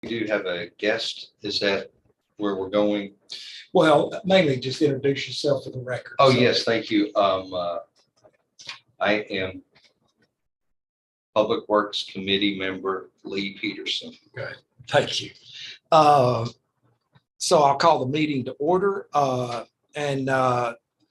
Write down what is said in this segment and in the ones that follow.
do have a guest. Is that where we're going? Well, mainly just introduce yourself for the record. Oh, So- yes, thank you. I am Public Works Committee Member Lee Peterson. Good, thank you. So I'll call the meeting to order, and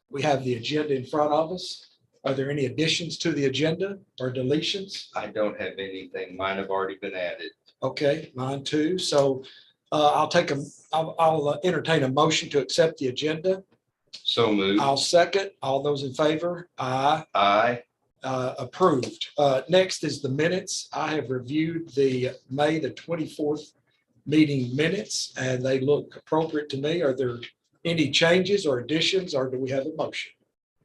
we have the agenda in front of us. Are there any additions to the agenda or deletions? I don't have anything. Mine have already been added. Okay, mine too. So I'll entertain a motion to accept the agenda. So moved. I'll second. All those in favor? Aye. Aye. Approved. Next is the minutes. I have reviewed the May the 24th meeting minutes, and they look appropriate to me. Are there any changes or additions, or do we have a motion?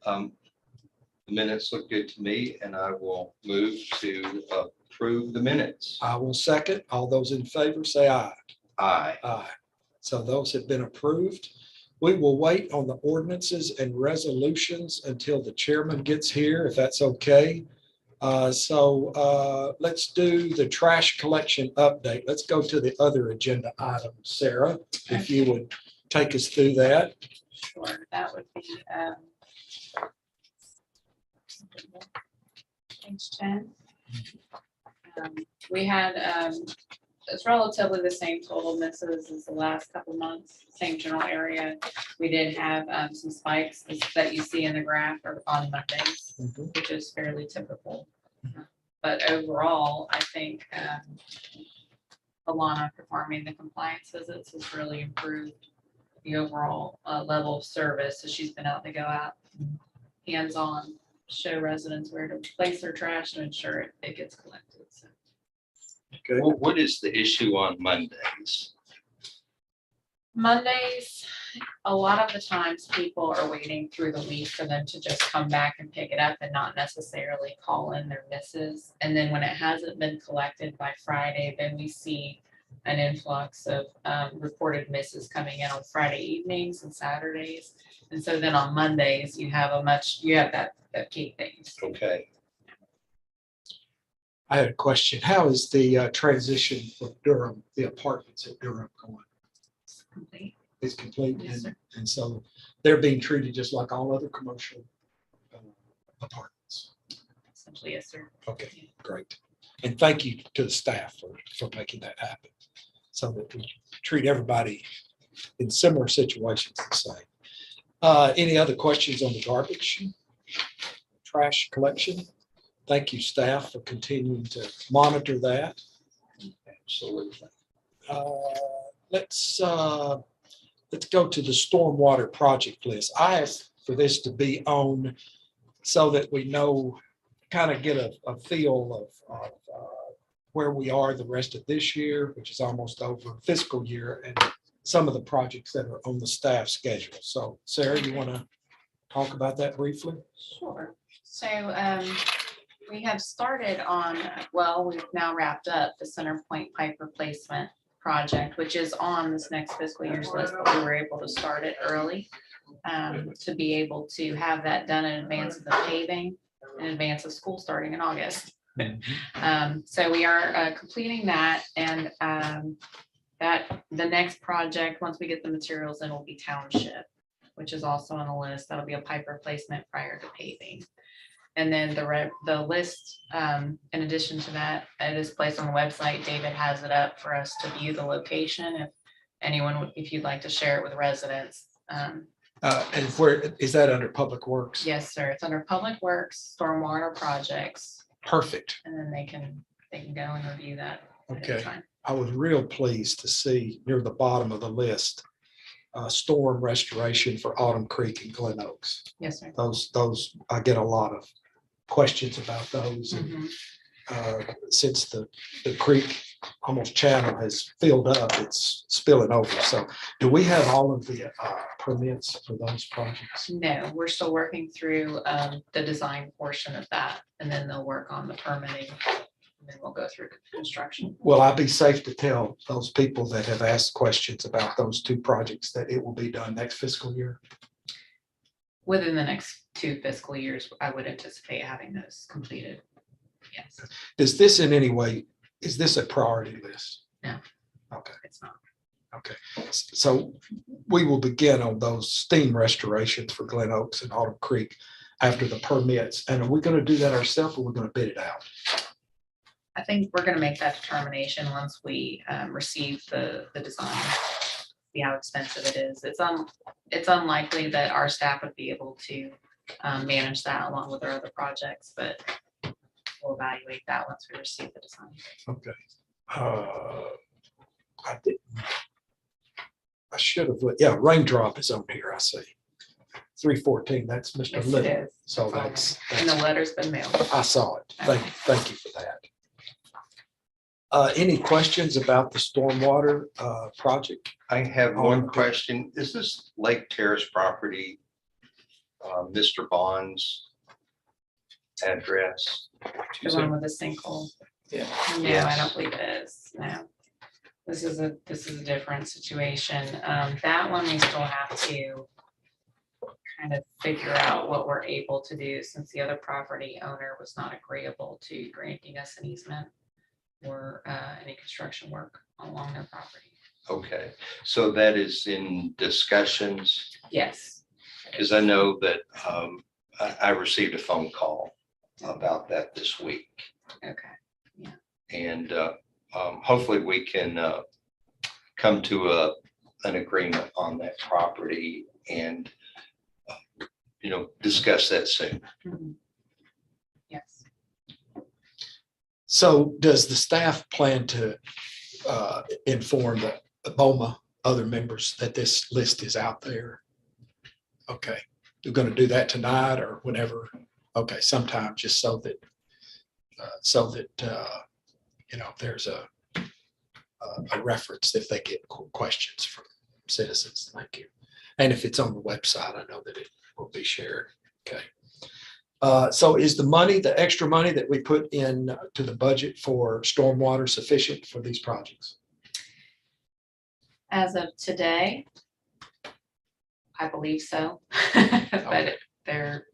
The minutes look good to me, and I will move to approve the minutes. I will second. All those in favor say aye. Aye. Aye. So those have been approved. We will wait on the ordinances and resolutions until the chairman gets here, if that's okay. So let's do the trash collection update. Let's go to the other agenda items. Sarah, if you would take us through that. Sure, that would be page 10. We had it's relatively the same total misses as the last couple months, same general area. We did have some spikes that you see in the graph or on Mondays, which is fairly typical. But overall, I think Alana performing the compliance visits has really improved the overall level of service. So she's been out to go out hands-on, show residents where to place their trash to ensure it gets collected. So. Okay. Well, what is the issue on Mondays? Mondays, a lot of the times people are waiting through the week for them to just come back and pick it up and not necessarily call in their misses. And then when it hasn't been collected by Friday, then we see an influx of reported misses coming in on Friday evenings and Saturdays. And so then on Mondays, you have that key things. Okay. I had a question. How is the transition from Durham, the apartments at Durham going? Complete. It's complete. Yes, sir. And so they're being treated just like all other commercial apartments. Essentially, yes, sir. Okay, great. And thank you to the staff for making that happen so that we treat everybody in similar situations the same. Any other questions on the garbage, trash collection? Thank you, staff, for continuing to monitor that. Absolutely. Let's go to the stormwater project list. I asked for this to be on so that we know, kind of get a feel of where we are the rest of this year, which is almost over, fiscal year, and some of the projects that are on the staff schedule. So Sarah, you want to talk about that briefly? Sure. So we have started on, well, we've now wrapped up the center point pipe replacement project, which is on this next fiscal year's list, but we were able to start it early to be able to have that done in advance of the paving, in advance of school starting in August. So we are completing that, and that the next project, once we get the materials in, will be township, which is also on the list. That'll be a pipe replacement prior to paving. And then the list, in addition to that, it is placed on the website. David has it up for us to view the location. If anyone would, if you'd like to share it with residents. And where is that under Public Works? Yes, sir. It's under Public Works, Stormwater Projects, Perfect. and then they can go and review that. at any Okay. time. I was real pleased to see near the bottom of the list, storm restoration for Autumn Creek and Glen Oaks. Yes, sir. Those, I get a lot of questions about those. And, Mhm. since the creek almost channel has filled up, it's spilling over. So do we have all of the permits for those projects? No, we're still working through the design portion of that, and then they'll work on the permitting, and then we'll go through construction. Will I be safe to tell those people that have asked questions about those two projects that it will be done next fiscal year? Within the next 2 fiscal years, I would anticipate having those completed. Yes. Does this in any way, is this a priority list? No. Okay. it's not. Okay, so we will begin on those steam restorations for Glen Oaks and Autumn Creek after the permits. And are we going to do that ourselves or we're going to bid it out? I think we're gonna make that determination once we receive the design, see how expensive it is. It's unlikely that our staff would be able to manage that along with our other projects, but we'll evaluate that once we receive the design. Okay. I didn't. I should have, yeah, Raindrop is on here, I see. 314, that's Mr. Yes, Little. it is. So And the letter's been mailed. I saw it. Thank you for that. Any questions about the stormwater project? I have one question. Is this Lake Terrace property, Mr. Bond's address? The one with the sinkhole. Yeah. No, I don't believe it is. No. This is a different situation. That one we still have to kind of figure out what we're able to do since the other property owner was not agreeable to granting us an easement or any construction work along their property. Okay, so that is in discussions, Yes. because I know that I received a phone call about that this week. Okay. And hopefully we can come to an agreement on that property and, discuss that soon. Mhm. Yes. So does the staff plan to inform the BOMA other members that this list is out there? Okay, you're going to do that tonight or whenever? Okay, sometime just so that there's a reference if they get questions from citizens. Thank you. And if it's on the website, I know that it will be shared. Okay. So is the money, the extra money that we put in to the budget for stormwater sufficient for these projects? As of today, I believe so. But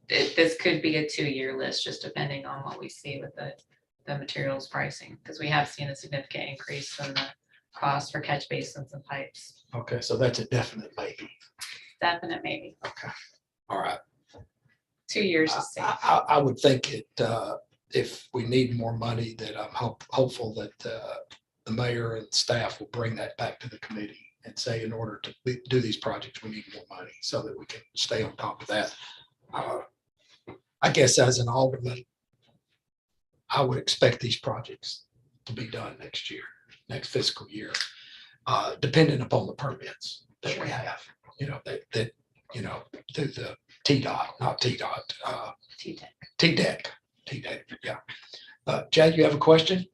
this could be a 2-year list, just depending on what we see with the materials pricing, because we have seen a significant increase in the cost for catch basins and pipes. Okay, so that's a definite maybe. Definite maybe. Okay, all right. 2 years is safe. I would think if we need more money, that I'm hopeful that the mayor and staff will bring that back to the committee and say, in order to do these projects, we need more money so that we can stay on top of that. I guess as an alderman, I would expect these projects to be done next year, next fiscal year, depending upon the permits that we have, that through the TDOT, not TDOT, TDEC, yeah. Chad, you have a question?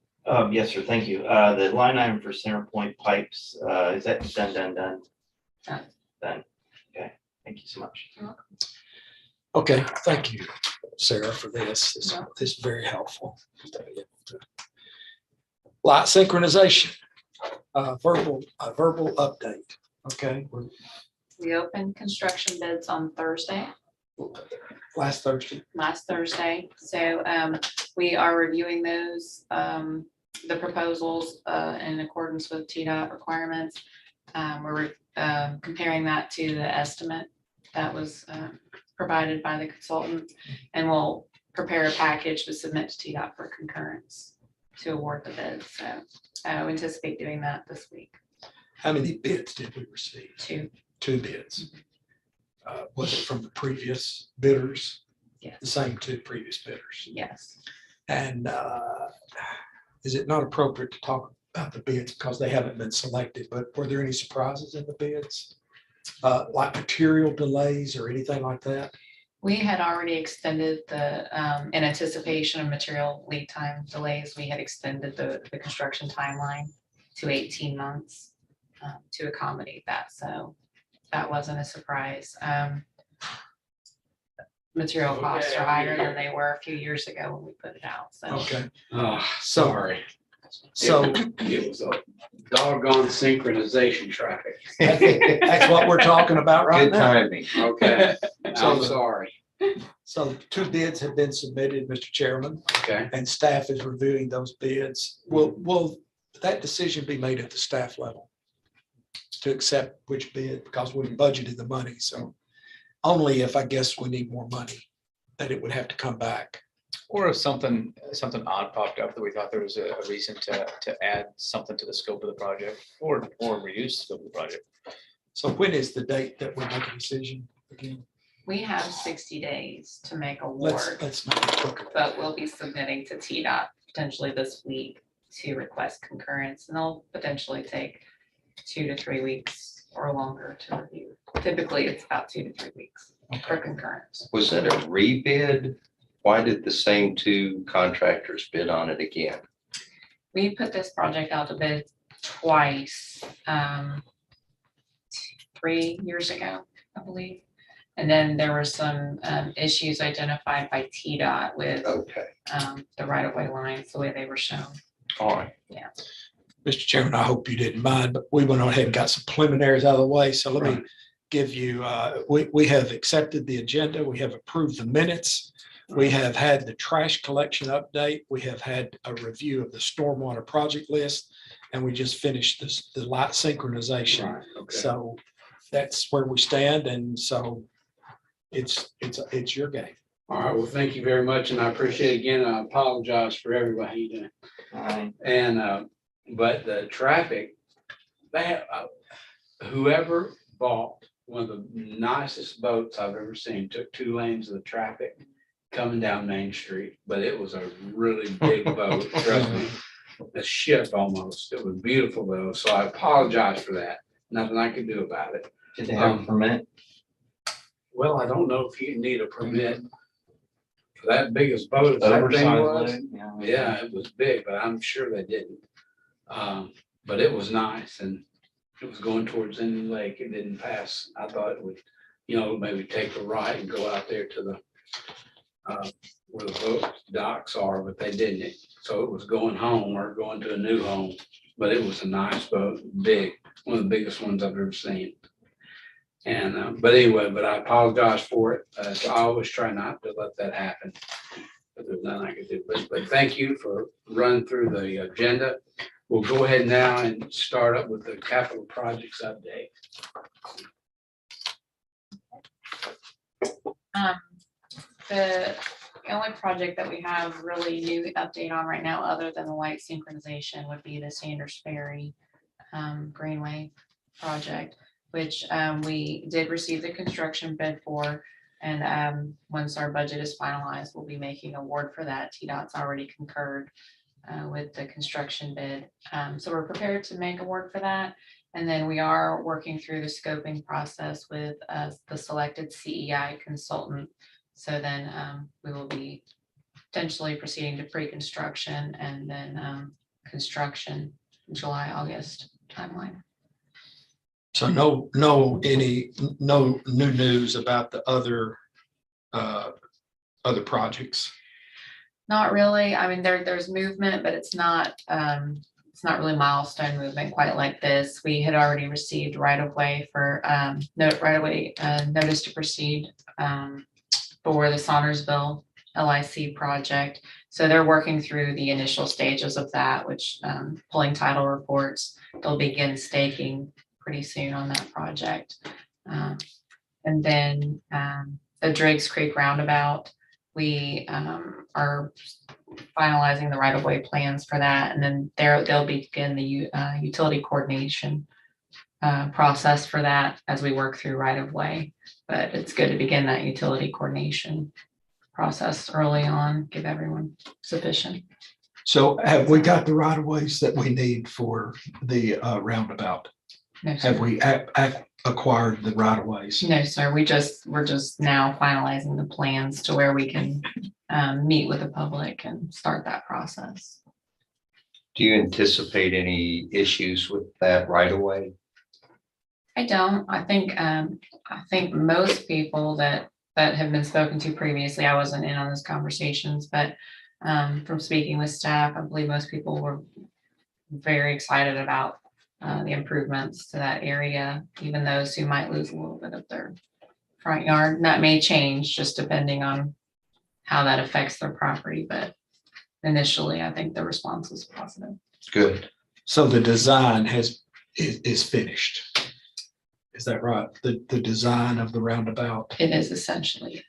Yes, sir. Thank you. The line item for center point pipes, is that done? Done. Done. Okay. Thank you so much. Okay, thank you, Sarah, for this. This is very helpful. Light synchronization, verbal update. Okay, We opened construction bids on Thursday. last Thursday. So we are reviewing those, the proposals in accordance with TDOT requirements. We're comparing that to the estimate that was provided by the consultant, and we'll prepare a package to submit to TDOT for concurrence to award the bid. So we anticipate doing that this week. How many bids did we receive? 2. 2 bids. Was it from the previous bidders? Yes. The same 2 previous bidders. Yes. And is it not appropriate to talk about the bids because they haven't been selected, but were there any surprises in the bids? Like material delays or anything like that? We had already extended the, in anticipation of material lead time delays, we had extended the construction timeline to 18 months to accommodate that. So that wasn't a surprise. Material costs are higher than they were a few years ago when we put it out. So Okay. Oh, sorry. So It was a doggone synchronization traffic. that's what we're talking about right Good now. timing. Okay, So I'm the- sorry. So 2 bids have been submitted, Mr. Chairman, Okay, and staff is reviewing those bids. Will that decision be made at the staff level? to accept which bid because we budgeted the money. So only if I guess we need more money that it would have to come back. Or if something odd popped up that we thought there was a reason to add something to the scope of the project or reduce the scope of the project. So when is the date that we make a decision again? We have 60 days to make a Let's award, make it quicker. but we'll be submitting to TDOT potentially this week to request concurrence, and they'll potentially take 2 to 3 weeks or longer to review. Typically, it's about 2 to 3 weeks for concurrence. Was it a rebid? Why did the same two contractors bid on it again? We put this project out to bid twice, 3 years ago, I believe. And then there were some issues identified by TDOT with Okay, the right-of-way lines, the way they were shown. all right. Mr. Chairman, I hope you didn't mind, but we went on ahead and got some preliminaries out of the way. So let me Right. give you, we have accepted the agenda. We have approved the minutes. We have had the trash collection update. We have had a review of the stormwater project list. And we just finished the light synchronization. Right, okay. So that's where we stand. And so it's your game. All right, well, thank you very much, and I appreciate it again. I apologize for everybody doing. And, but the traffic, they have, whoever bought one of the nicest boats I've ever seen, took 2 lanes of the traffic coming down Main Street, but it was a really big boat, trust me. A ship almost. It was beautiful though, so I apologize for that. Nothing I could do about it. Did they have a permit? Well, I don't know if you need a permit for that big as boat as that thing Oversized was. load? Yeah, it was big, but I'm sure they didn't. But it was nice and it was going towards Indian Lake. It didn't pass. I thought it would, maybe take a right and go out there to the where the boat docks are, but they didn't. So it was going home or going to a new home, but it was a nice boat, big, one of the biggest ones I've ever seen. And, but anyway, but I apologize for it. So I always try not to let that happen. But there's nothing I could do. But thank you for running through the agenda. We'll go ahead now and start up with the capital projects update. The only project that we have really new update on right now, other than the light synchronization, would be the Sanders Ferry Greenway project, which we did receive the construction bid for. And once our budget is finalized, we'll be making award for that. TDOT's already concurred with the construction bid. So we're prepared to make award for that. And then we are working through the scoping process with the selected CEI consultant. So then we will be potentially proceeding to pre-construction and then construction July, August timeline. So no new news about the other projects. Not really. I mean, there's movement, but it's not really milestone movement quite like this. We had already received right-of-way for notice to proceed for the Sonnersville LIC project. So they're working through the initial stages of that, which pulling title reports. They'll begin staking pretty soon on that project. And then the Driggs Creek Roundabout, we are finalizing the right-of-way plans for that. And then they'll begin the utility coordination process for that as we work through right-of-way. But it's good to begin that utility coordination process early on, give everyone sufficient. So have we got the right of ways that we need for the roundabout? No, sir. Have we acquired the right of ways? No, sir. We're just now finalizing the plans to where we can meet with the public and start that process. Do you anticipate any issues with that right away? I don't. I think most people that have been spoken to previously, I wasn't in on those conversations, but from speaking with staff, I believe most people were very excited about the improvements to that area, even those who might lose a little bit of their front yard. And that may change just depending on how that affects their property, but initially I think the response was positive. Good. So the design has is finished. Is that right? The design of the roundabout? It is essentially.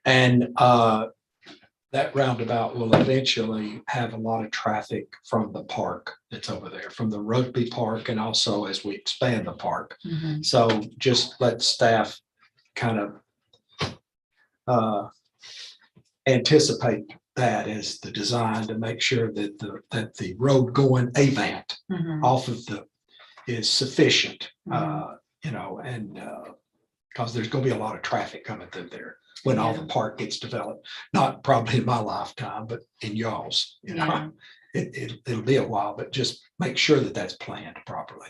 And that roundabout will eventually have a lot of traffic from the park that's over there, from the rugby park, and also as we expand the park. Mhm. So just let staff kind of anticipate that as the design to make sure that the road going avant Mhm. off of the is sufficient, Mhm. and because there's going to be a lot of traffic coming through there when all the park gets developed. Not probably in my lifetime, but in y'all's. Yeah. It'll be a while, but just make sure that that's planned properly.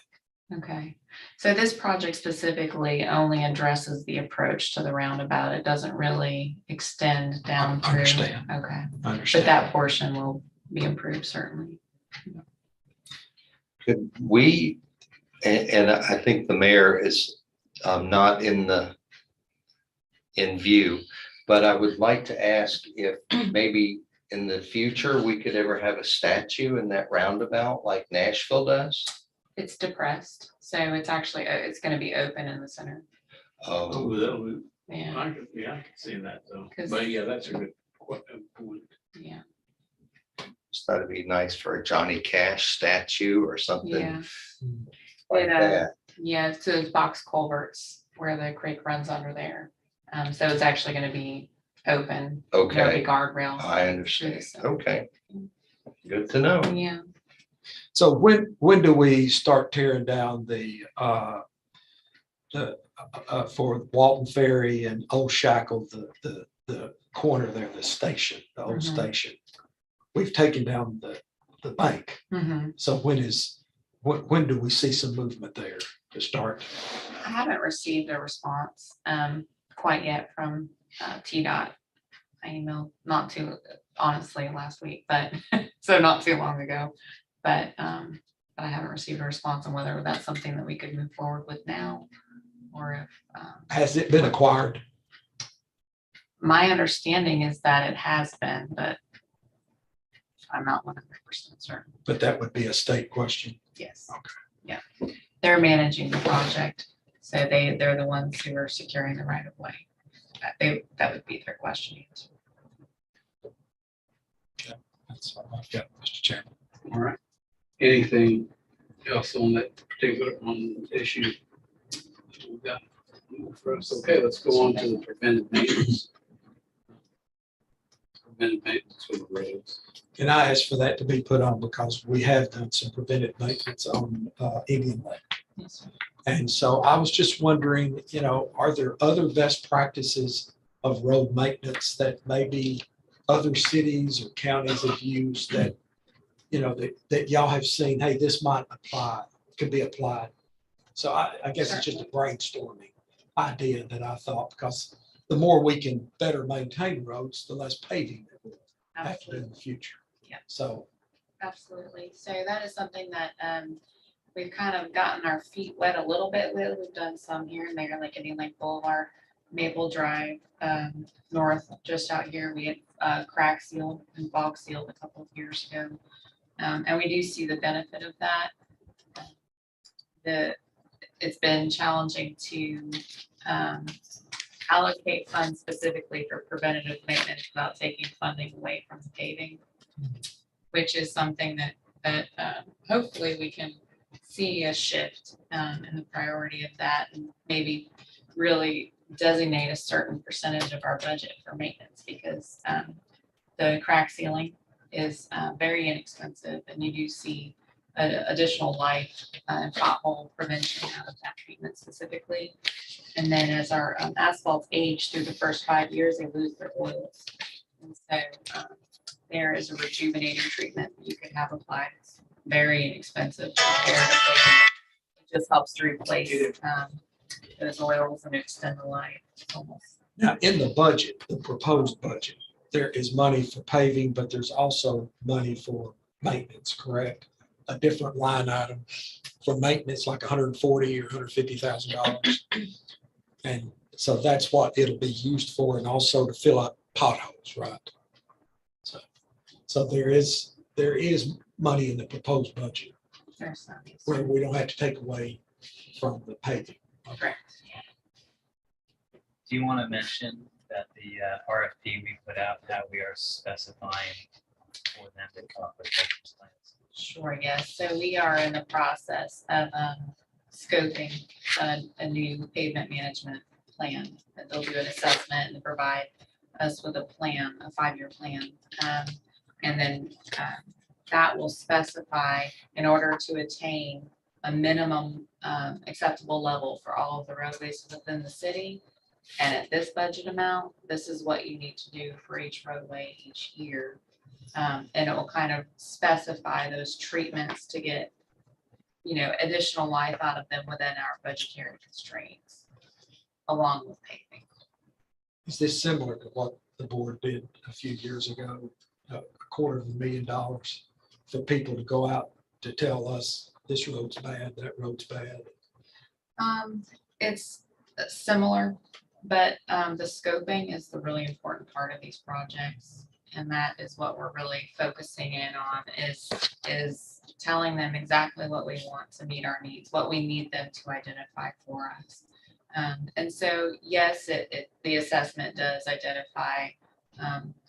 Okay, so this project specifically only addresses the approach to the roundabout. It doesn't really extend down I through. understand. Okay, but Understand. that portion will be improved certainly. Could we, and I think the mayor is not in view, but I would like to ask if maybe in the future, we could ever have a statue in that roundabout like Nashville does. It's depressed, so it's actually, it's gonna be open in the center. Oh, that would, Yeah, I could see that though. 'Cause- But yeah, that's a good point. yeah, Just thought it'd be nice for a Johnny Cash statue or something yeah. like It, that. Yeah, so it's box culverts where the creek runs under there. So it's actually gonna be open. There'll be Okay, guardrail. I understand. So, Okay. Good to know. Yeah, So when do we start tearing down for Walton Ferry and Old Shackle, the corner there, the station, the old Mhm. station? We've taken down the bank. mhm. So when do we see some movement there to start? I haven't received a response quite yet from TDOT. I emailed not too, honestly, last week, but so not too long ago. But I haven't received a response on whether that's something that we could move forward with now or if Has it been acquired? my understanding is that it has been, but I'm not 100% certain. But that would be a state question. Yes. Okay. Yeah. They're managing the project. So they're the ones who are securing the right of way. That would be their question. That's all I've got, Mr. Chairman. All right. Anything else on that particular issue? We got for us. Okay, let's go on to the preventive maintenance. Preventive maintenance for the roads. And I asked for that to be put on because we have done some preventive maintenance on Indian Lake. Yes. And so I was just wondering, are there other best practices of road maintenance that maybe other cities or counties have used that, that y'all have seen, hey, this might apply, could be applied. So I guess it's just a brainstorming idea that I thought, because the more we can better maintain roads, the less paving that we'll have to do in the future. Yeah. So Absolutely. So that is something that we've kind of gotten our feet wet a little bit with. We've done some here and there, like Indian Lake Boulevard, Maple Drive, north, just out here. We had crack sealed and bog sealed a couple of years ago. And we do see the benefit of that. It's been challenging to allocate funds specifically for preventative maintenance without taking funding away from the paving, which is something that hopefully we can see a shift in the priority of that, and maybe really designate a certain percentage of our budget for maintenance, because the crack sealing is very inexpensive, and you do see additional life and pothole prevention out of that treatment specifically. And then as our asphalts age through the first 5 years, they lose their oils. And so there is a rejuvenating treatment that you can have applied. It's very inexpensive comparatively. It just helps to replace those oils and extend the life almost. now in the budget, the proposed budget, there is money for paving, but there's also money for maintenance, correct? A different line item for maintenance, like $140,000 or $150,000. And so that's what it'll be used for, and also to fill up potholes, right? So there is money in the proposed budget There's some. where we don't have to take away from the paving. Correct. Do you want to mention that the RFP we put out, how we are specifying for them to come up with those plans? Sure, yes. So we are in the process of scoping a new pavement management plan. That they'll do an assessment and provide us with a plan, a 5-year plan. And then that will specify, in order to attain a minimum acceptable level for all of the roadways within the city, and at this budget amount, this is what you need to do for each roadway each year. And it will kind of specify those treatments to get, additional life out of them within our budgetary constraints, along with paving. Is this similar to what the board did a few years ago? $250,000 for people to go out to tell us this road's bad, that road's bad. It's similar, but the scoping is the really important part of these projects. And that is what we're really focusing in on is telling them exactly what we want to meet our needs, what we need them to identify for us. And so, yes, the assessment does identify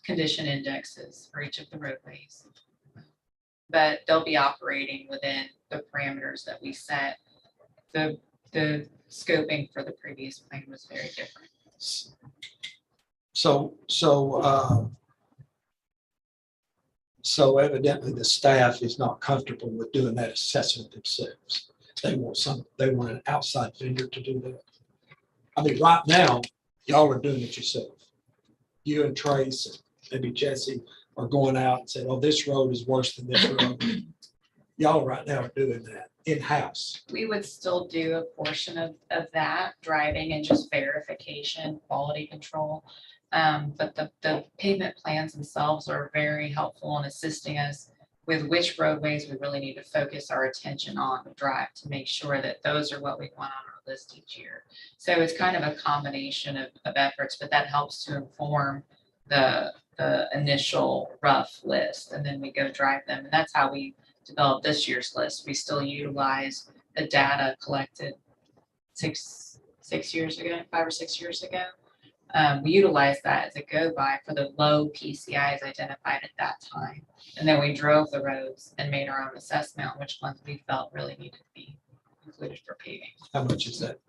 condition indexes for each of the roadways. But they'll be operating within the parameters that we set. The scoping for the previous plan was very different. So evidently the staff is not comfortable with doing that assessment themselves. They want an outside vendor to do that. I mean, right now, y'all are doing it yourself. You and Trace, and maybe Jesse, are going out and saying, oh, this road is worse than this road. Y'all right now are doing that in-house. We would still do a portion of that, driving and just verification, quality control. But the pavement plans themselves are very helpful in assisting us with which roadways we really need to focus our attention on the drive to make sure that those are what we want on our list each year. So it's kind of a combination of efforts, but that helps to inform the initial rough list, and then we go drive them. And that's how we developed this year's list. We still utilize the data collected 5 or 6 years ago. We utilize that as a go-by for the low PCIs identified at that time. And then we drove the roads and made our own assessment on which ones we felt really needed to be included for paving. How much is that?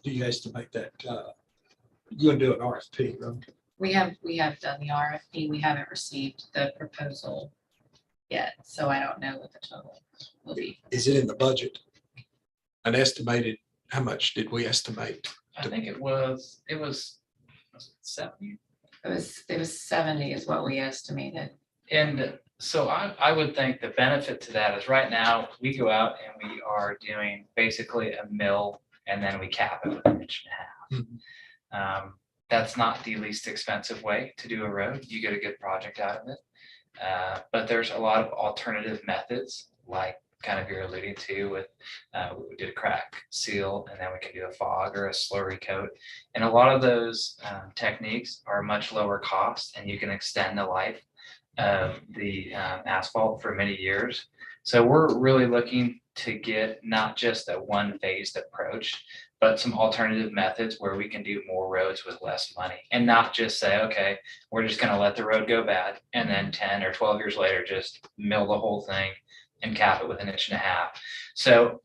Do you estimate that? You're gonna do an RFP, right? We have done the RFP. We haven't received the proposal yet, so I don't know what the total will be. Is it in the budget? An estimated, how much did we estimate? I think it was 70. It was 70 is what we estimated. And so I would think the benefit to that is right now we go out and we are doing basically a mill and then we cap it with 1.5 inches. That's not the least expensive way to do a road. You get a good project out of it. But there's a lot of alternative methods, like kind of you're alluding to with, we did a crack seal and then we can do a fog or a slurry coat. And a lot of those techniques are much lower cost and you can extend the life of the asphalt for many years. So we're really looking to get not just a one-phased approach, but some alternative methods where we can do more roads with less money and not just say, okay, we're just going to let the road go bad and then 10 or 12 years later, just mill the whole thing and cap it with 1.5 inches. So,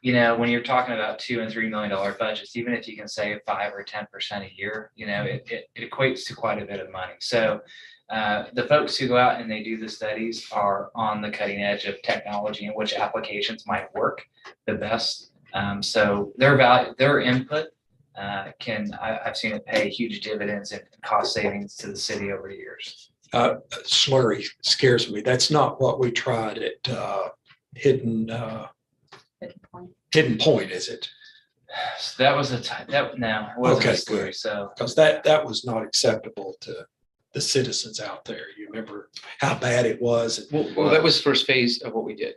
when you're talking about $2 and $3 million budgets, even if you can save 5 or 10% a year, it equates to quite a bit of money. So the folks who go out and they do the studies are on the cutting edge of technology and which applications might work the best. So their input I've seen it pay huge dividends and cost savings to the city over the years. Slurry scares me. That's not what we tried at Hidden Point, is it? So that was no, it wasn't Okay, a slurry, good. so. Because that was not acceptable to the citizens out there. You remember how bad it was? Well, that was first phase of what we did.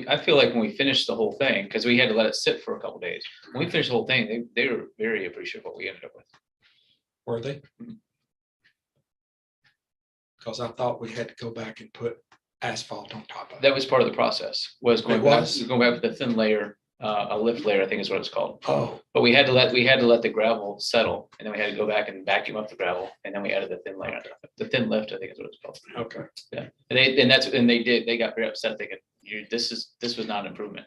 I feel like when we finished the whole thing, because we had to let it sit for a couple of days. When we finished the whole thing, they were very appreciative of what we ended up with. Were they? Because I thought we had to go back and put asphalt on top of it. That was part of the process, was It was? going back with the thin layer, a lift layer, I think is what it's called. Oh, But we had to let the gravel settle, and then we had to go back and vacuum up the gravel, and then we added the thin layer, on top. The thin lift, I think is what it's called. okay. Yeah, they got very upset, thinking, this was not an improvement.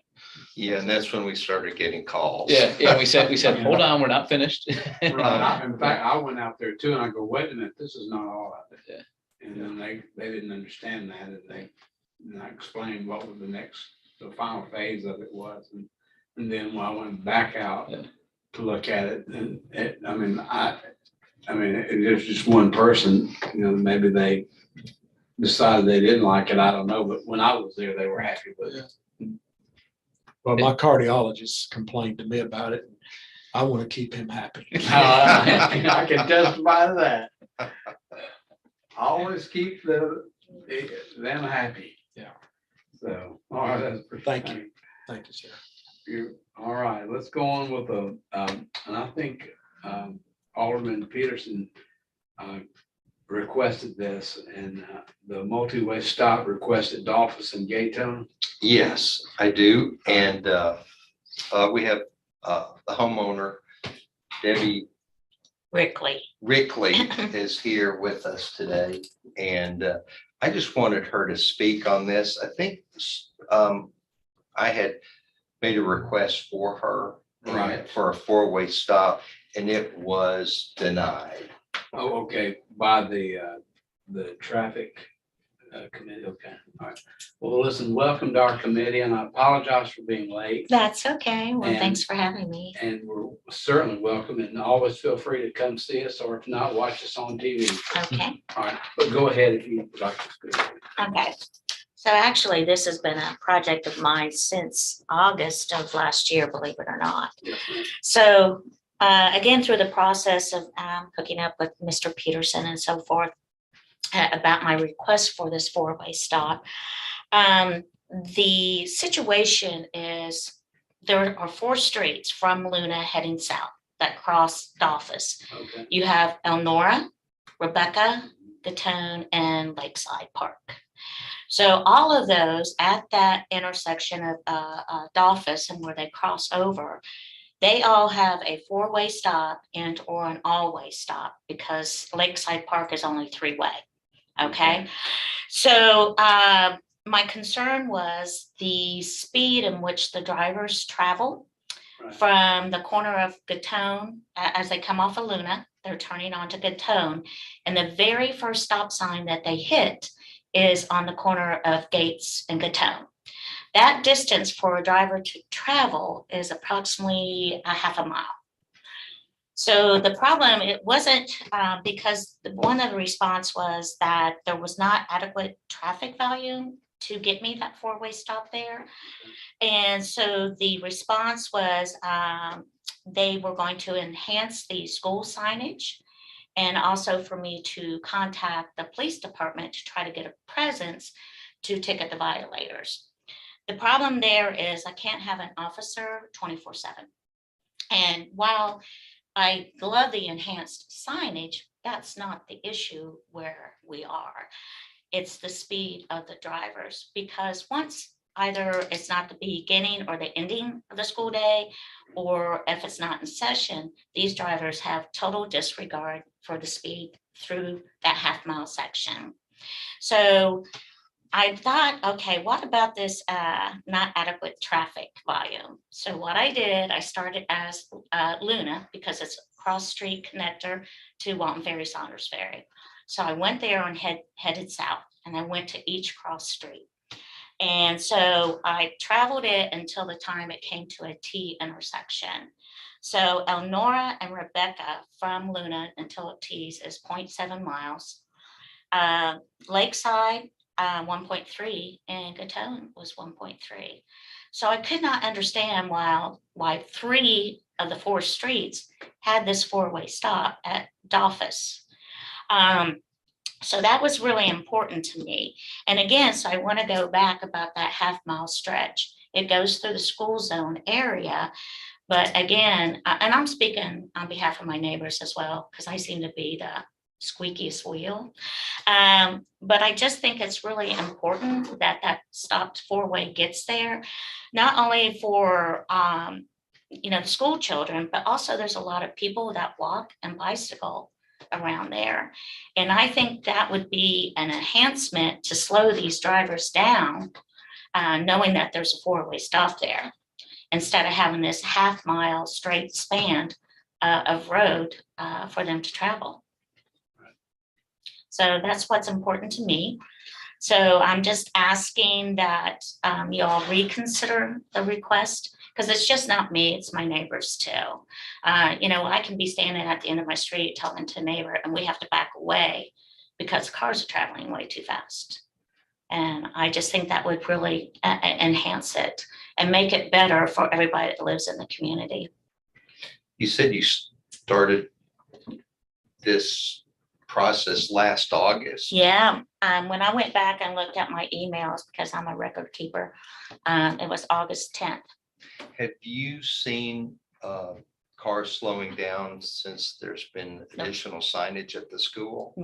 Yeah, and that's when we started getting calls. Yeah, we said, hold on, we're not finished. Right. In fact, I went out there too and I go, wait a minute, this is not all of it. Yeah. And then they didn't understand that and I explained what was the final phase of it was. And then when I went back out Yeah. to look at it, and I mean, it was just one person, maybe they decided they didn't like it, I don't know, but when I was there, they were happy with it. Well, my cardiologist complained to me about it. I want to keep him happy. I can testify to that. Always keep them happy. Yeah. So, all right. Thank you. Thank you, sir. All right, let's go on with and I think Alderman Peterson requested this and the multi-way stop requested Dolphus and Gaytone. Yes, I do. And we have the homeowner, Debbie Rickley. is here with us today. And I just wanted her to speak on this. I think I had made a request for her. Right. For a four-way stop, and it was denied. Oh, okay, by the traffic committee, okay, all right. Well, listen, welcome to our committee, and I apologize for being late. That's okay. Well, And- thanks for having me. And we're certainly welcome, and always feel free to come see us, or if not, watch us on TV. Okay, All right, but go ahead if you'd like to speak. okay. So actually, this has been a project of mine since August of last year, believe it or not. Yes, ma'am. So again, through the process of hooking up with Mr. Peterson and so forth about my request for this four-way stop, the situation is there are 4 streets from Luna heading south that cross Dolphus. Okay, You have Elnora, Rebecca, Gatone, and Lakeside Park. So all of those at that intersection of Dolphus and where they cross over, they all have a 4-way stop and or an all-way stop because Lakeside Park is only 3-way. Okay, so my concern was the speed in which the drivers travel right, from the corner of Gatone as they come off of Luna. They're turning onto Gatone, and the very first stop sign that they hit is on the corner of Gates and Gatone. That distance for a driver to travel is approximately a half a mile. So the problem, it wasn't because one of the response was that there was not adequate traffic volume to get me that 4-way stop there. And so the response was they were going to enhance the school signage and also for me to contact the police department to try to get a presence to ticket the violators. The problem there is I can't have an officer 24/7. And while I love the enhanced signage, that's not the issue where we are. It's the speed of the drivers, because once either it's not the beginning or the ending of the school day, or if it's not in session, these drivers have total disregard for the speed through that half-mile section. So I thought, okay, what about this not adequate traffic volume? So what I did, I started as Luna because it's a cross-street connector to Walton Ferry, Saunders Ferry. So I went there and headed south, and I went to each cross street. And so I traveled it until the time it came to a T intersection. So Elnora and Rebecca from Luna until it T's is 0.7 miles. Lakeside, 1.3, and Gatone was 1.3. So I could not understand why 3 of the 4 streets had this 4-way stop at Dolphus. So that was really important to me. And again, so I want to go back about that half-mile stretch. It goes through the school zone area. But again, and I'm speaking on behalf of my neighbors as well, because I seem to be the squeakiest wheel. But I just think it's really important that that stopped four-way gets there, not only for, the school children, but also there's a lot of people that walk and bicycle around there. And I think that would be an enhancement to slow these drivers down, knowing that there's a four-way stop there, instead of having this half-mile straight span of road for them to travel. So that's what's important to me. So I'm just asking that you all reconsider the request, because it's just not me, it's my neighbors too. I can be standing at the end of my street talking to a neighbor and we have to back away because cars are traveling way too fast. And I just think that would really enhance it and make it better for everybody that lives in the community. You said you started this process last August. Yeah, when I went back and looked at my emails, because I'm a record keeper, it was August 10th. Have you seen cars slowing down since there's been additional signage at the school?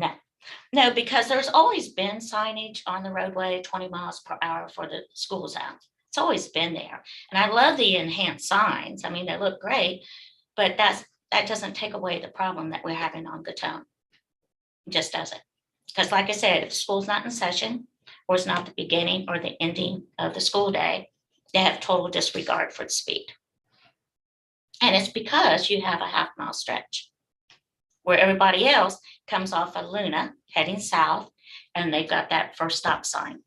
No, because there's always been signage on the roadway, 20 miles per hour for the school zone. It's always been there. And I love the enhanced signs. I mean, they look great, but that doesn't take away the problem that we're having on Gatone. It just doesn't. Because like I said, if school's not in session, or it's not the beginning or the ending of the school day, they have total disregard for the speed. And it's because you have a half-mile stretch where everybody else comes off of Luna heading south, and they've got that first stop sign.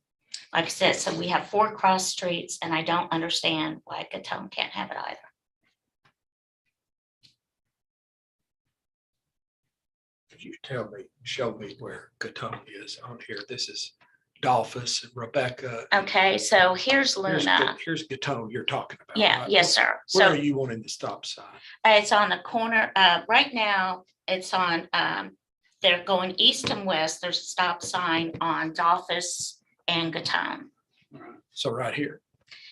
Like I said, so we have 4 cross streets, and I don't understand why Gatone can't have it either. Could you show me where Gatone is on here? This is Dolphus and Rebecca. Okay, so here's Here's Luna. Here's Gatone you're talking about. Yeah, right? yes, sir. Where So are you wanting the stop sign? it's on the corner, right now, it's on, they're going east and west. There's a stop sign on Dolphus and Gatone. So right here.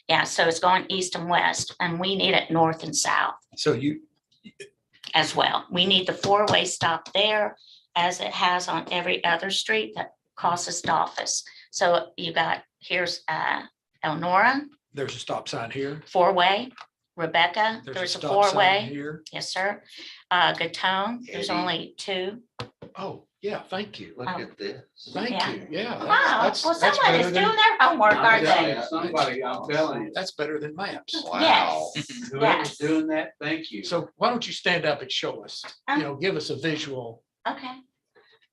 Yeah, so it's going east and west, and we need it north and south So you, as well. We need the 4-way stop there, as it has on every other street that crosses Dolphus. So you got, here's Elnora, there's a stop sign here. 4-way. Rebecca, there's a stop sign 4-way. here. Yes, sir. Gatone, there's Eddie. only 2. Oh, yeah, thank you. Look at this. Thank Yeah. you. Yeah. Wow, that's well, that's someone is better doing than- their homework, aren't they? Somebody, I'm telling you, That's better than maps. Wow. Yes. whoever's doing that, thank you. So why don't you stand up and show us, give us a visual. Okay.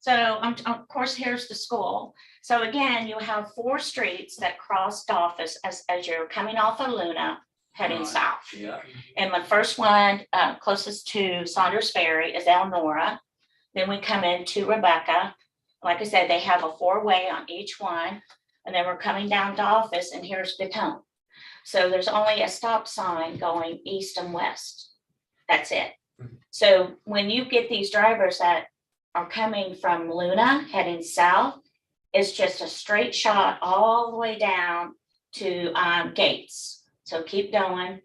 So of course, here's the school. So again, you have 4 streets that cross Dolphus as you're coming off of Luna, heading Right. south. Yeah, And the first one closest to Saunders Ferry is Elnora. Then we come into Rebecca. Like I said, they have a 4-way on each one. And then we're coming down Dolphus, and here's Gatone. So there's only a stop sign going east and west. That's it. So when you get these drivers that are coming from Luna heading south, it's just a straight shot all the way down to Gates. So keep going.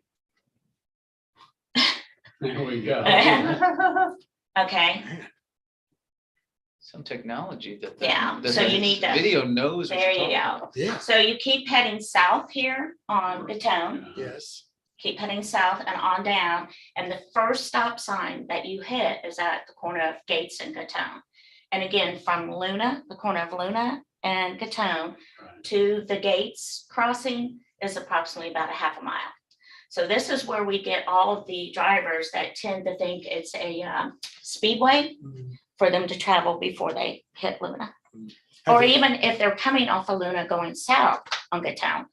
there we go. Okay, Some technology that. Yeah, that so the you need to- Video knows. what there you're you talking go. about. Yeah. So you keep heading south here on Gatone, Yes. keep heading south and on down. And the first stop sign that you hit is at the corner of Gates and Gatone. And again, from Luna, the corner of Luna and Gatone Right. to the Gates crossing is approximately about a half a mile. So this is where we get all of the drivers that tend to think it's a speedway for them to travel before they hit Luna. Have Or you- even if they're coming off of Luna going south on Gatone.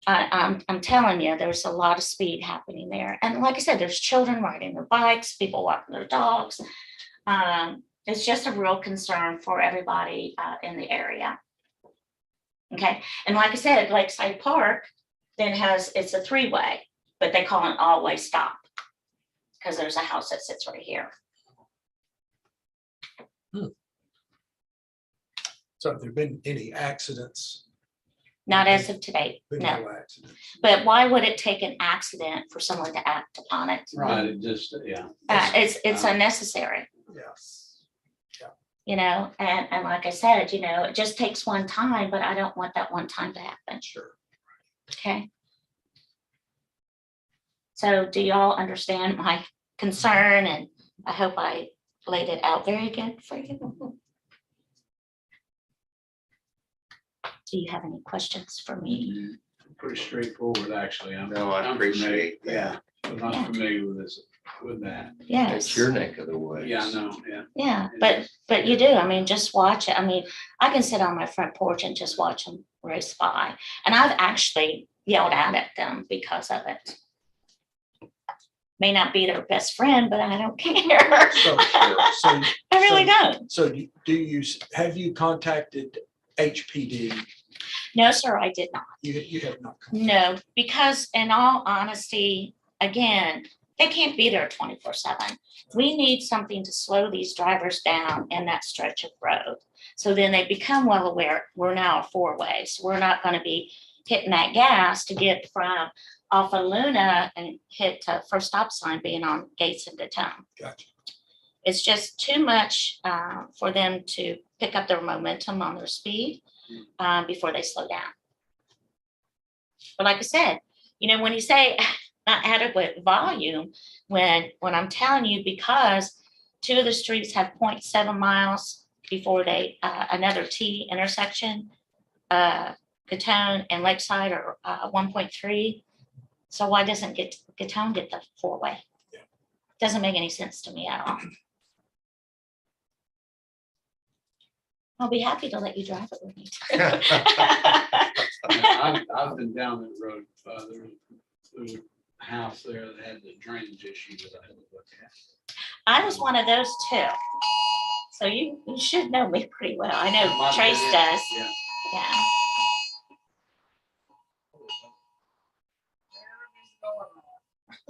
I'm telling you, there's a lot of speed happening there. And like I said, there's children riding their bikes, people walking their dogs. It's just a real concern for everybody in the area. Okay, and like I said, Lakeside Park then it's a 3-way, but they call it an all-way stop because there's a house that sits right here. So have there been any accidents? Not as of today, Been no. no accidents. But why would it take an accident for someone to act upon it? Right, it just, yeah. It's unnecessary. Yes. Yeah. you know, and like I said, you know, it just takes one time, but I don't want that one time to happen. Sure. Okay. So do y'all understand my concern? And I hope I laid it out very good for you. Do you have any questions for me? Pretty straightforward, actually. No, I I'm appreciate familiar- that. Yeah, I'm not familiar with this, with that. Yes. It's your neck of the woods. Yeah, I know, yeah. Yeah, It is. but you do. I mean, just watch it. I mean, I can sit on my front porch and just watch them race by. And I've actually yelled out at them because of it. May not be their best friend, but I don't care. So I really don't. So have you contacted HPD? No, sir, I did not. You have not. No, because in all honesty, again, they can't be there 24/7. We need something to slow these drivers down in that stretch of road. So then they become well aware, we're now a four-way, so we're not gonna be hitting that gas to get from off of Luna and hit first stop sign being on Gates into town. Gotcha. It's just too much for them to pick up their momentum on their speed before they slow down. But like I said, you know, when you say not adequate volume, when I'm telling you, because two of the streets have 0.7 miles before they another T intersection, Gatone and Lakeside are 1.3. So why doesn't Gatone get the four-way? Yeah. Doesn't make any sense to me at all. I'll be happy to let you drive it with me. I've been down that road, there's a house there that had the drainage issue that I had to look at. I was one of those too. So you should know me pretty well. I know Might have Trace been it, does. Yeah. Yeah.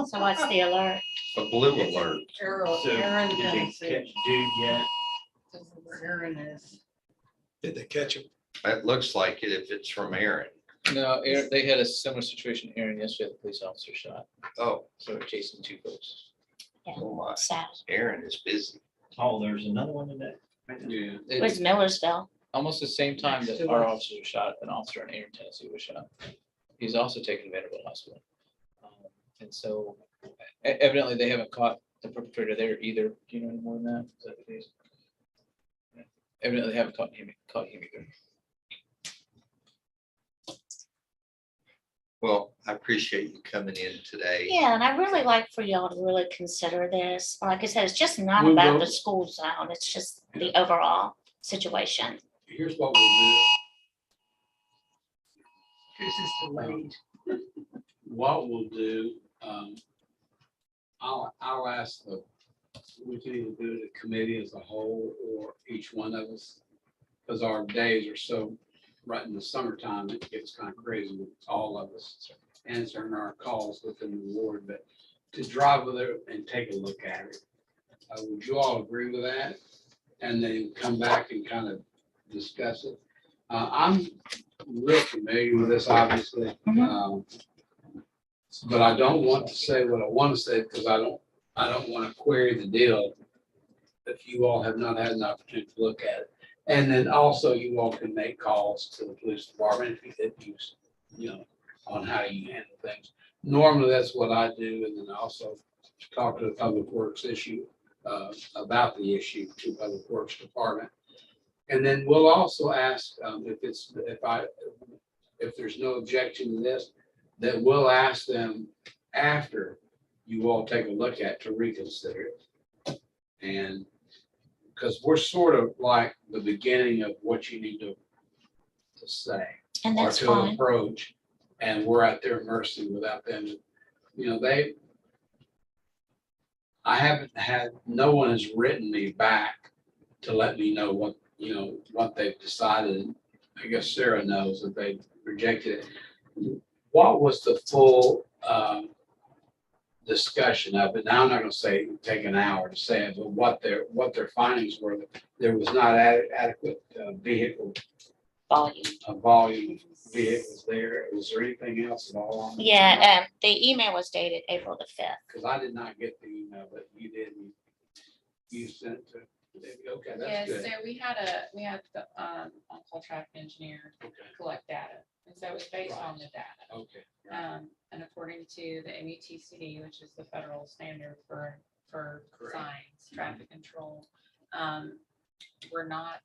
So what's the alert? A blue alert. Errol, So Aaron did they does catch it. Jude yet? This is where Aaron is. Did they catch him? It looks like it if it's from Aaron. No, Aaron, they had a similar situation, Aaron, yesterday, the police officer shot, Oh, so we're chasing two folks. oh my, Sad. Aaron is busy. Oh, there's another one in that. Yeah. It was Millersville. Almost the same time that our officers were shot, an officer in Aaron, Tennessee was shot. He's also taken to Vanderbilt Hospital. And so evidently they haven't caught the perpetrator there either. Do you know any more than that? Is that the case? Yeah. Evidently they haven't caught him either. Well, I appreciate you coming in today. Yeah, and I really like for y'all to really consider this. Like I said, it's just not We about will. the school zone. It's just the overall situation. Here's what we'll This is delayed. do. What we'll do, I'll ask we can either do the committee as a whole or each one of us. Because our days are so, right in the summertime, it gets kind of crazy with all of us answering our calls within the ward, but to drive with it and take a look at it. Would you all agree with that? And then come back and kind of discuss it. I'm real familiar with this, obviously. But I don't want to say what I want to say because I don't want to query the deal if you all have not had an opportunity to look at it. And then also you all can make calls to the police department if you know, on how you handle things. Normally, that's what I do. And then also talk to the public works issue about the issue to public works department. And then we'll also ask if there's no objection to this, that we'll ask them after you all take a look at to reconsider it. And because we're sort of like the beginning of what you need to say And or that's to fine. approach, and we're at their mercy without them. You know, I haven't had, no one has written me back to let me know what, you know, what they've decided. I guess Sarah knows that they rejected it. What was the full discussion of it? Now, I'm not gonna say take an hour to say it, but what their findings were. There was not adequate vehicle Volume. volume of vehicles there. Was there anything else at all on it? Yeah, the email was dated April the 5th. Because I did not get the email, but you did. You sent it to. Okay, Yeah, that's good. so we had the on-call traffic engineer Okay, collect data, and so it was based on the data. okay. And according to the MUTCD, which is the federal standard for Correct. signs, traffic control, we're not,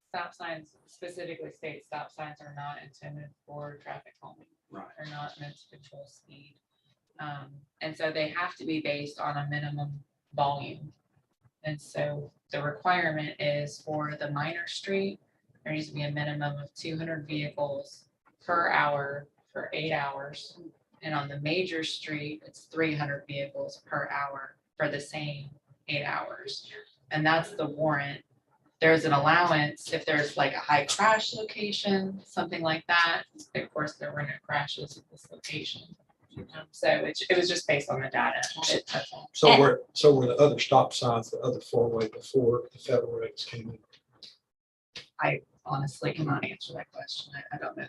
stop signs specifically state stop signs are not intended for traffic calming. Right. They're not meant to control speed. And so they have to be based on a minimum volume. And so the requirement is for the minor street, there needs to be a minimum of 200 vehicles per hour for 8 hours. And on the major street, it's 300 vehicles per hour for the same 8 hours. And that's the warrant. There's an allowance if there's like a high crash location, something like that. Of course, there were no crashes at this location. So it was just based on the data. That's all. So were the other stop signs, the other four-way before the federal regs came in? I honestly cannot answer that question. I don't know.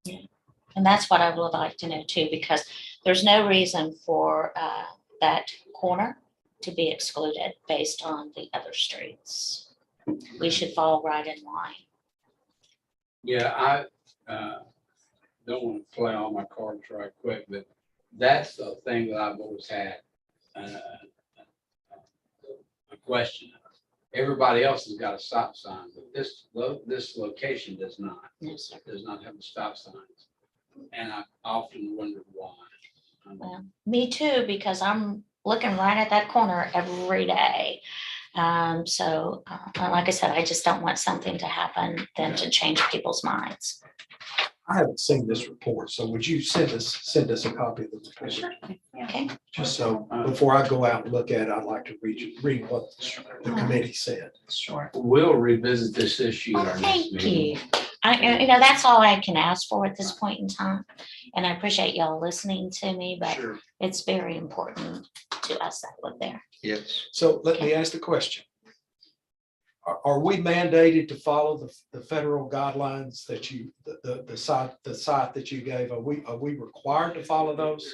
the answer. And that's what I would like to know too, because there's no reason for that corner to be excluded based on the other streets. We should fall right in line. Yeah, I don't want to play all my cards right quick, but that's the thing that I've always had a question of. Everybody else has got a stop sign, but this location does not. No, sir. Does not have a stop signs. And I often wondered why. Well, me too, because I'm looking right at that corner every day. So like I said, I just don't want something to happen then to change people's minds. I haven't seen this report, so would you send us a copy of the report? Sure. Yeah. Okay, Just so before I go out and look at it, I'd like to read what the committee said. Sure. We'll revisit this issue at well, our next thank meeting. you. That's all I can ask for at this point in time. And I appreciate y'all listening to me, but Sure. it's very important to us that live there. Yes. So let me ask the question. Are we mandated to follow the federal guidelines that the site that you gave? Are we required to follow those?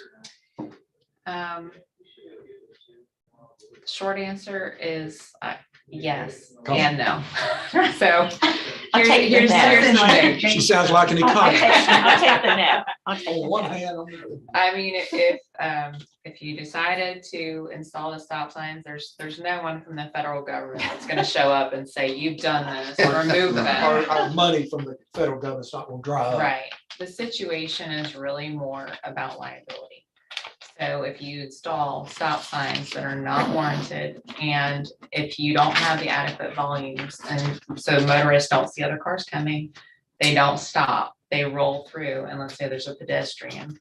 Short answer is yes Come. and no. So I'll take the here's no. the thing. She sounds like an I'll take economist. the no. I'll take the On one no. hand, on the other. I mean, if you decided to install the stop signs, there's no one from the federal government that's gonna show up and say, you've done this, remove them. Our money from the federal government's not gonna dry up. Right. The situation is really more about liability. So if you install stop signs that are not warranted, and if you don't have the adequate volumes, and so motorists don't see other cars coming, they don't stop, they roll through, and let's say there's a pedestrian,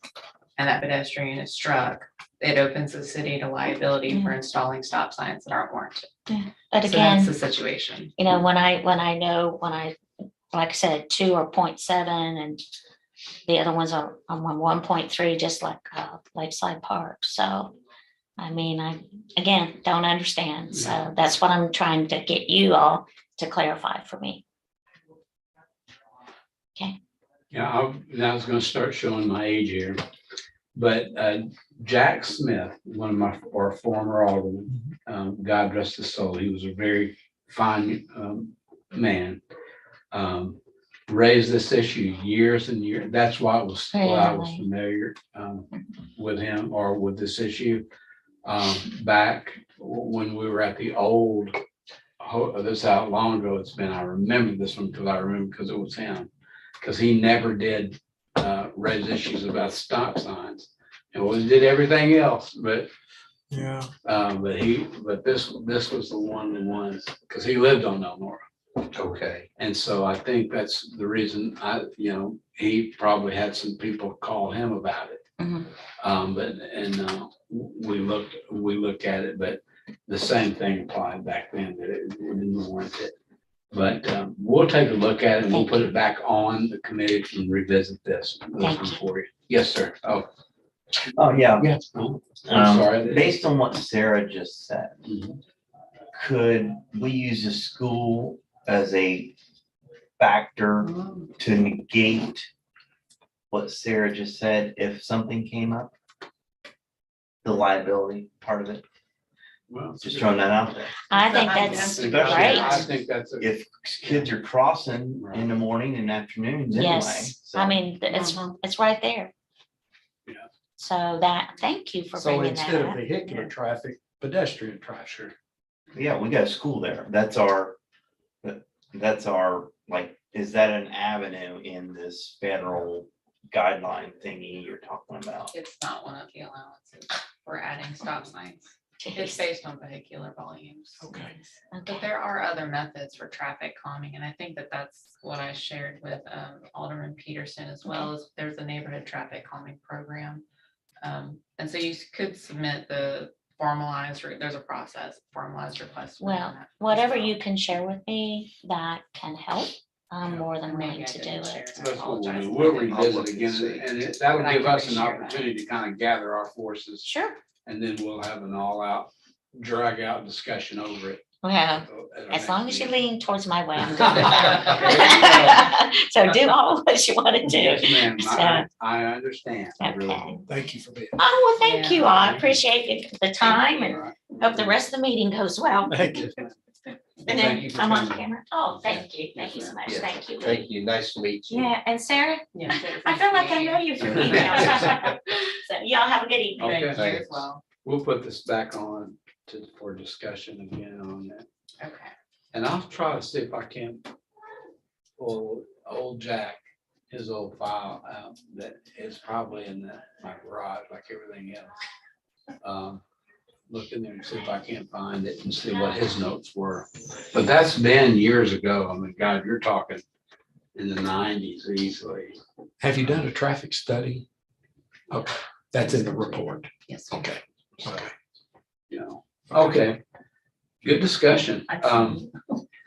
and that pedestrian is struck, it opens the city to liability for installing stop signs that aren't warranted. But So again, that's the situation. when I, like I said, 2 are 0.7 and the other ones are on 1.3, just like Lakeside Park. So, I mean, I, again, don't understand. So that's what I'm trying to get you all to clarify for me. Yeah, I was gonna start showing my age here, but Jack Smith, one of our former aldermen, God rest his soul, he was a very fine man. Raised this issue years and years. That's why I was Really? familiar with him or with this issue back when we were at the old. This is how long ago it's been. I remember this one because it was him. Because he never did raise issues about stop signs, and we did everything else. But Yeah. but this was the ones because he lived on Elnora. Okay. And so I think that's the reason he probably had some people call him about it. Mhm. We looked at it, but the same thing applied back then that it didn't warrant it. But we'll take a look at it and we'll put it back on the committee and revisit this Thank you. for you. Yes, sir. Oh, yeah. yes. I'm sorry. Based on what Sarah just said, Mhm. could we use the school as a factor to negate what Sarah just said if something came up? The liability part of it? Well, Just throwing that out there. I think I that's think great. I think that's a. If kids are crossing in the morning and afternoons anyway. Yes, so- I mean, it's right there. Yeah. So that, thank you for So bringing that instead of up. vehicular traffic, pedestrian traffic. Sure. Yeah, we got a school there. That's our, like, is that an avenue in this federal guideline thingy you're talking about? It's not one of the allowances for adding stop signs. It's based on vehicular volumes. Okay. But there are other methods for traffic calming, and I think that that's what I shared with Alderman Peterson as well, as there's a neighborhood traffic calming program. And so you could submit the formalized, there's a process, formalized request. for Well, that as whatever well. you can share with me that can help, I'm Yeah. more than Maybe willing I to do didn't share it. it. I That's what we'll apologize. do. We'll I'll revisit look and again, see. and that'll But I give can us an reshare that. opportunity to kind of gather our forces, Sure. and then we'll have an all-out, drag-out discussion over it. Well, at our as long next as you meeting. lean towards my way, I'm There good. So do all what you want to do. Yes, ma'am, So, I understand. I really okay. do. Thank you for being. Oh, well, thank Yeah. you. I appreciate the time and All right. hope the rest of the meeting goes well. Thank you. And Thank then you for I'm on coming. camera. Oh, thank you. Thank you so much. Yeah. Thank you. Thank you. Nice to meet you. Yeah, and Sarah, Yeah. I feel like I know you from emails. So y'all have a good evening. Okay. Thank you as Thanks. well. We'll put this back on for discussion again on that. Okay. And I'll try to see if I can pull old Jack, his old file out that is probably in my garage like everything else. Look in there and see if I can't find it and see what his notes were. But that's been years ago. I mean, God, you're talking in the 90s easily. Have you done a traffic study? Okay, that's in the report. Yes. sir. Okay. Okay. You know, okay, good discussion.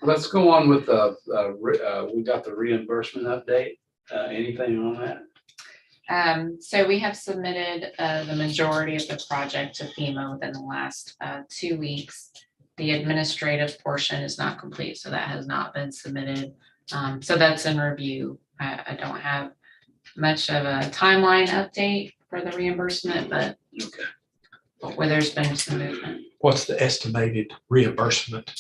Let's go on with we got the reimbursement update. Anything on that? So we have submitted the majority of the project to FEMA within the last 2 weeks. The administrative portion is not complete, so that has not been submitted. So that's in review. I don't have much of a timeline update for the reimbursement, but where there's been some movement. What's the estimated reimbursement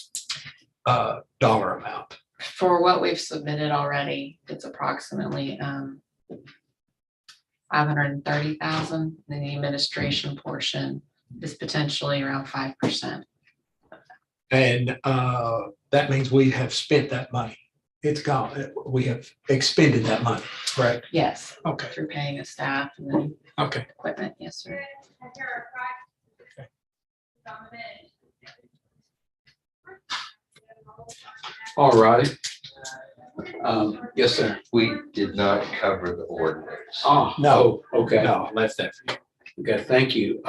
dollar amount? For what we've submitted already, it's approximately 530,000. And the administration portion is potentially around 5%. And that means we have spent that money. It's gone. We have expended that money, correct? Yes, Okay, through paying a staff and then okay. equipment. Yes, sir. All righty. Yes, sir. We did not cover the ordinance. Oh, No. okay. No, left that for you. Okay, thank you.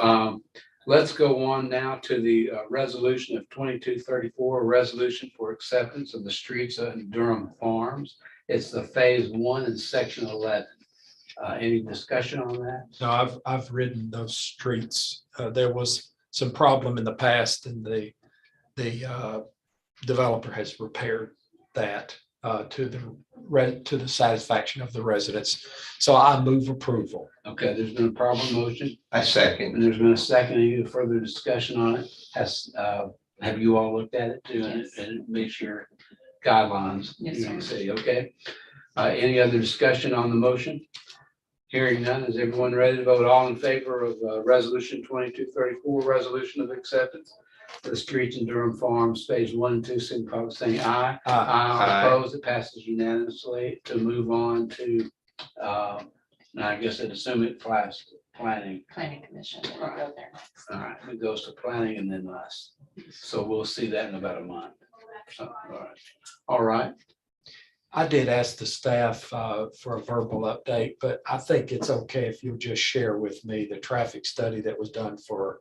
Let's go on now to the resolution of 2234, resolution for acceptance of the streets in Durham Farms. It's the phase 1 in section 11. Any discussion on that? No, I've ridden those streets. There was some problem in the past and the developer has repaired that to the satisfaction of the residents. So I move approval. Okay, there's been a proper motion I and second. there's been a second. Any further discussion on it? Have you all looked at it too? Yes. And it meets your guidelines? Yes, New York sir. City, okay. Any other discussion on the motion? Hearing none, is everyone ready to vote? All in favor of resolution 2234, resolution of acceptance for the streets in Durham Farms, phase 1 and 2, signify by saying aye. Aye. Opposed, it passes unanimously to move on to, now I guess I'd assume it applies to planning. Planning commission. We'll go there next. All right, it goes to planning and then us. So we'll see that in about a month. So, all right. I did ask the staff for a verbal update, but I think it's okay if you'll just share with me the traffic study that was done for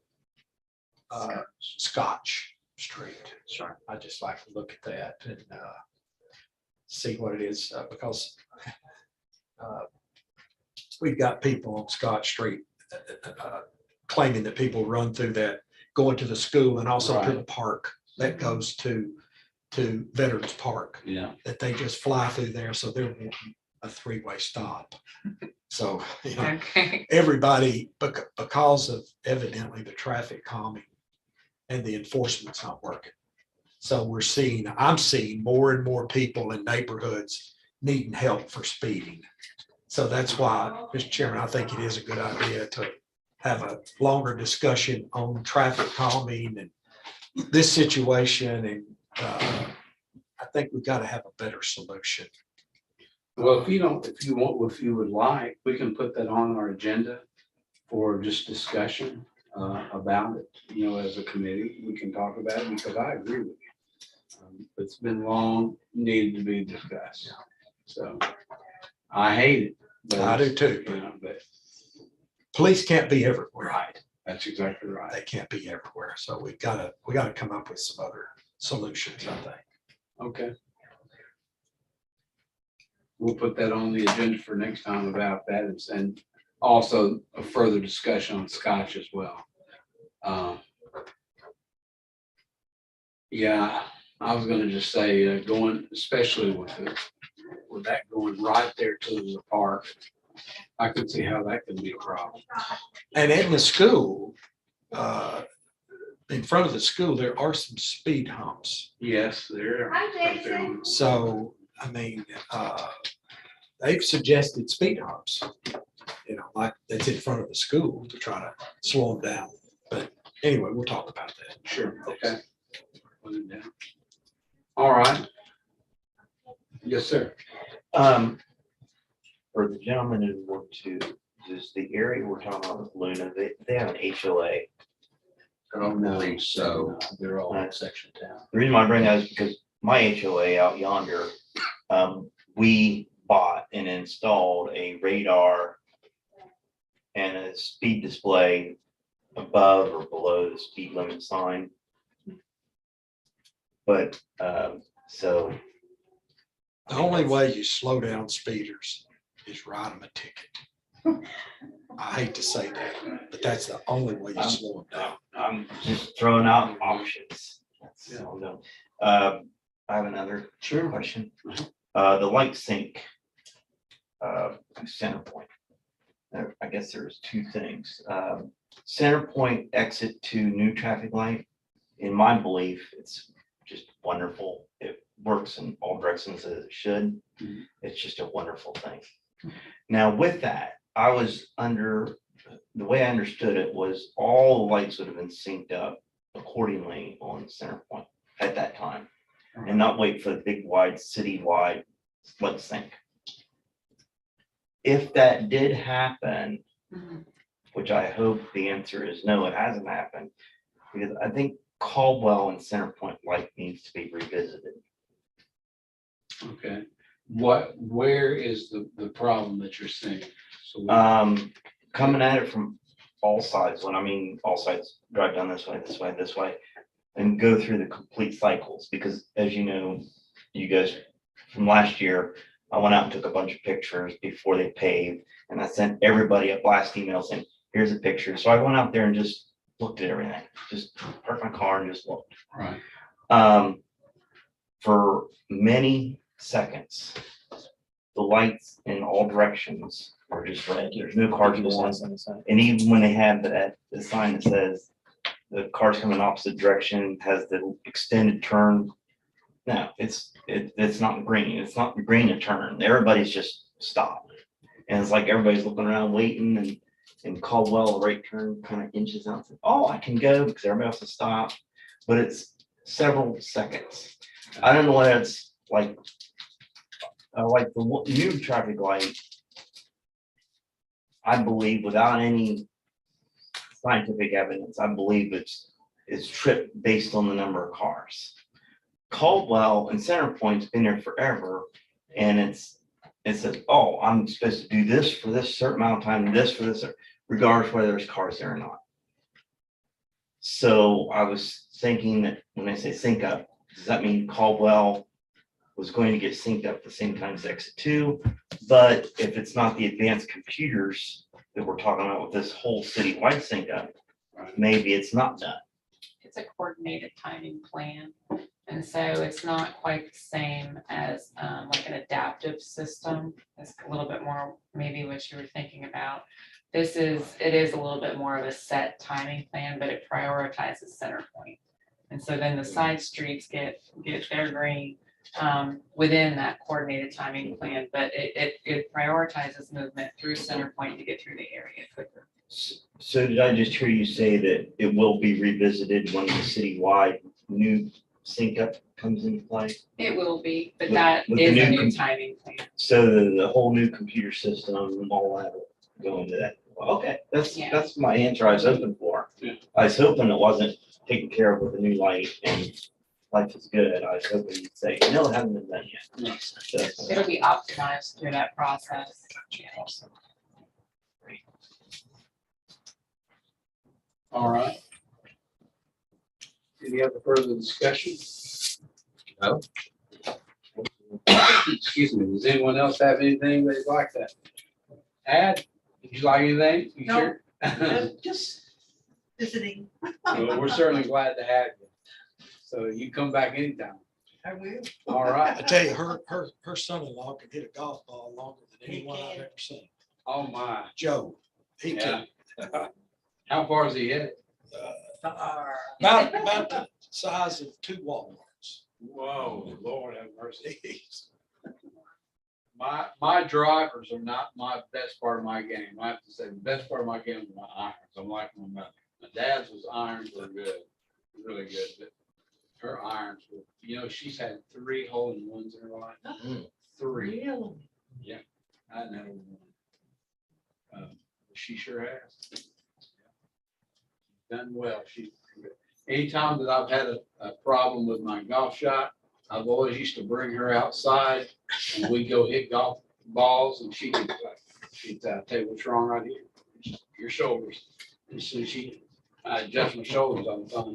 Scotch Street. Sure. I'd just like to look at that and see what it is, because we've got people on Scotch Street claiming that people run through that, going to the school and also to the park that goes to Veterans Park, Yeah. that they just fly through there. So they're wanting a three-way stop. So, you know, Okay. everybody, because of evidently the traffic calming and the enforcement's not working. So I'm seeing more and more people in neighborhoods needing help for speeding. So that's why, Mr. Chairman, I think it is a good idea to have a longer discussion on traffic calming and this situation. And I think we've got to have a better solution. Well, if you would like, we can put that on our agenda for just discussion about it, as a committee, we can talk about it, because I agree with you. It's been long, needed to be discussed. So I hate it. but I do too. But Police can't be everywhere. right, that's exactly right. They can't be everywhere. So we gotta come up with some other solutions, I think. Okay. We'll put that on the agenda for next time about that, and also a further discussion on Scotch as well. Yeah, I was gonna just say, going, especially with that going right there to the park, I could see how that could be a problem. And in the school, in front of the school, there are some speed humps. Yes, there. So, I mean, they've suggested speed humps, like that's in front of the school to try to slow them down. But anyway, we'll talk about that. Sure, okay. Put it down. All right. Yes, sir. For the gentleman in Ward 2, is the area we're talking about with Luna, they have an HOA. I don't believe so. They're all in section town. The reason why I bring that is because my HOA out yonder, we bought and installed a radar and a speed display above or below the speed limit sign. But so The only way you slow down speeders is write them a ticket. I hate to say that, but that's the only way you slow them down. I'm just throwing out options. That's all I'm doing. I have another question. The light sync center point. I guess there's two things. Center point exit to new traffic light. In my belief, it's just wonderful. It works in all directions as it should. It's just a wonderful thing. Now with that, I was under, the way I understood it was all the lights would have been synced up accordingly on center point at that time and not wait for the big wide citywide light sync. If that did happen, which I hope the answer is no, it hasn't happened, because I think Caldwell and Centerpoint light needs to be revisited. Okay. Where is the problem that you're seeing? So Coming at it from all sides, when I mean all sides, drive down this way, this way, this way, and go through the complete cycles, because as you know, you guys from last year, I went out and took a bunch of pictures before they paved, and I sent everybody a blast email saying, here's a picture. So I went out there and just looked at everything, just parked my car and just looked. right. For many seconds, the lights in all directions are just red. There's no cars going. And even when they have the sign that says the cars coming opposite direction has the extended turn. No, it's not green. It's not green to turn. Everybody's just stopped. And it's like everybody's looking around waiting, and Caldwell, the right turn kind of inches out. Oh, I can go because everybody else has stopped. But it's several seconds. I don't know what it's like the new traffic light. I believe without any scientific evidence, I believe it's tripped based on the number of cars. Caldwell and Centerpoint's been there forever, and it says, oh, I'm supposed to do this for this certain amount of time, this for this, regardless whether there's cars there or not. So I was thinking that when I say sync up, does that mean Caldwell was going to get synced up at the same time as exit 2? But if it's not the advanced computers that we're talking about with this whole citywide sync up, maybe it's not done. It's a coordinated timing plan. And so it's not quite the same as like an adaptive system. It's a little bit more maybe what you were thinking about. it is a little bit more of a set timing plan, but it prioritizes Center Point. And so then the side streets get their green within that coordinated timing plan, but it prioritizes movement through Center Point to get through the area quicker. So did I just hear you say that it will be revisited when the citywide new sync up comes into play? It will be, but With- that with the is a new new timing plan. So the whole new computer system and all that will go into that. Okay, Yeah. that's my answer I was hoping for. Yeah. I was hoping it wasn't taken care of with a new light and life is good. I was hoping you'd say, no, it hasn't been done yet. So, It'll be optimized through that process. All right. Any other further discussion? No. Excuse me, does anyone else have anything they'd like to add? Would you like anything? You No. sure? Just visiting. Well, we're certainly glad to have you. So you come back anytime. I will. All I right. tell you, her son-in-law can hit a golf ball longer than He anyone I've can. ever seen. Oh, my. Joe, he can. How far is he headed? About the size of 2 Walmarts. Whoa, Lord have mercy. My drivers are not my best part of my game. I have to say, the best part of my game is my irons. I'm like my mother. My dad's was irons were good, really good, but her irons were, she's had 3 hole-in-ones in her life. 3. Really? I never won. She sure has. Done well. Anytime that I've had a problem with my golf shot, I've always used to bring her outside and we go hit golf balls and she'd tell you what's wrong right here, your shoulders. And so I adjust my shoulders all the time.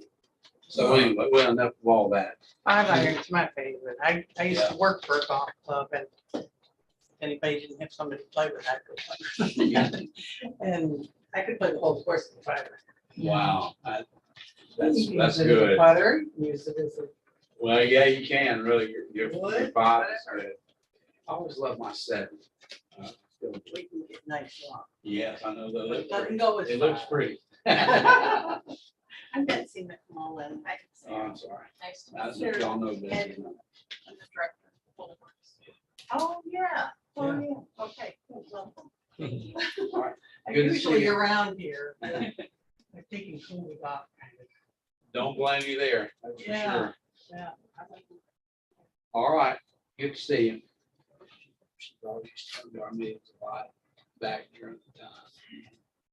So anyway, well, enough of all that. 5 iron's my favorite. I used Yeah. to work for a golf club and anybody didn't have somebody to play with, I could Yeah. play. And I could play the whole course in 5 iron. Wow, that's You can use it as a good. putter, you can use it as a. Well, yeah, you can really. Your Wood, 5 is whatever. good. I always love my 7. We can get nice long. Yes, I know that. But looks it doesn't pretty. go as It looks far. pretty. I've been seeing it from all in. I can see Oh, it. I'm sorry. Nice to I meet think y'all know that. And the director. Oh, yeah. Oh, yeah. Okay. Cool. Welcome. All right. I'm Good to see usually you. around here. but I'm taking cool off kind of. Don't blame you there. That's for Yeah. sure. Yeah. I like it. All right. Good to see you. She always used to come to our meetings a lot back during the time.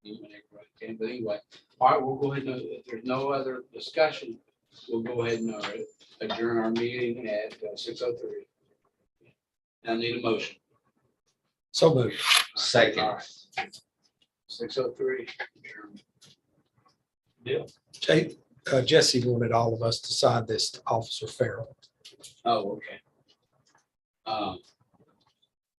Even when everybody came, but anyway, all right, we'll go ahead and, if there's no other discussion, we'll go ahead and adjourn our meeting at 6:03. I need a motion. So moved. Second. All right. 6:03. adjourn. Deal. Jesse wanted all of us to sign this to Officer Farrell. Oh, okay.